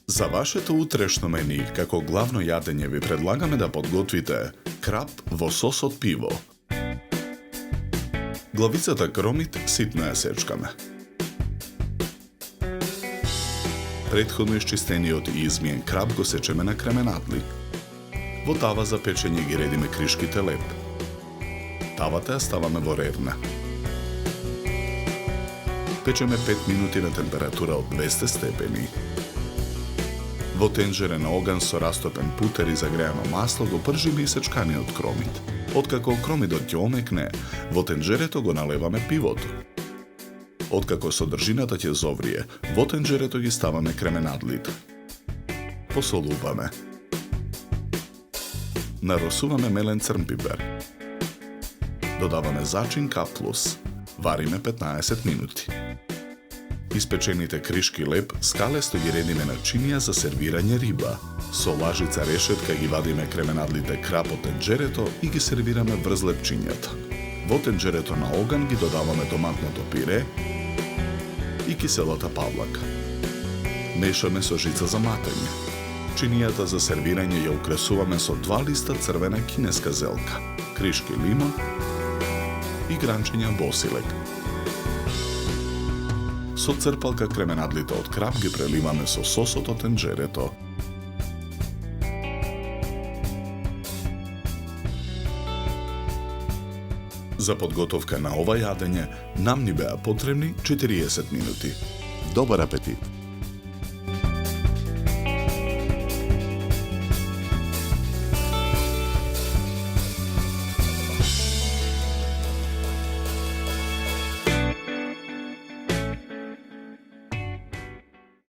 За вашето утрешно мени, како главно јадење ви предлагаме да подготвите крап во сос од пиво. Главицата кромит ситно ја сечкаме. Претходно исчистениот и измиен крап го сечеме на кременадли. Во тава за печење ги редиме кришките леп. Тавата ја ставаме во рерна. Печеме 5 минути на температура од 200 степени. Во тенџере на оган со растопен путер и загреано масло го пржиме и сечканиот кромит. Откако кромидот ќе омекне, во тенџерето го налеваме пивото. Откако содржината ќе зоврие, во тенџерето ги ставаме кременадлите. Посолуваме. Наросуваме мелен црн пипер. Додаваме зачин каплус. Вариме 15 минути. Испечените кришки леп скалесто ги редиме на чинија за сервирање риба. Со лажица решетка ги вадиме кременадлите крап од тенџерето и ги сервираме врз лепчињата. Во тенџерето на оган ги додаваме томатното пире и киселата павлака. Мешаме со жица за матење. Чинијата за сервирање ја украсуваме со 2 листа црвена кинеска зелка, кришки лимон и гранчиња босилек. Со црпалка кременадлите од крап ги преливаме со сосот од тенџерето. За подготовка на ова јадење нам ни беа потребни 40 минути. Добар апетит!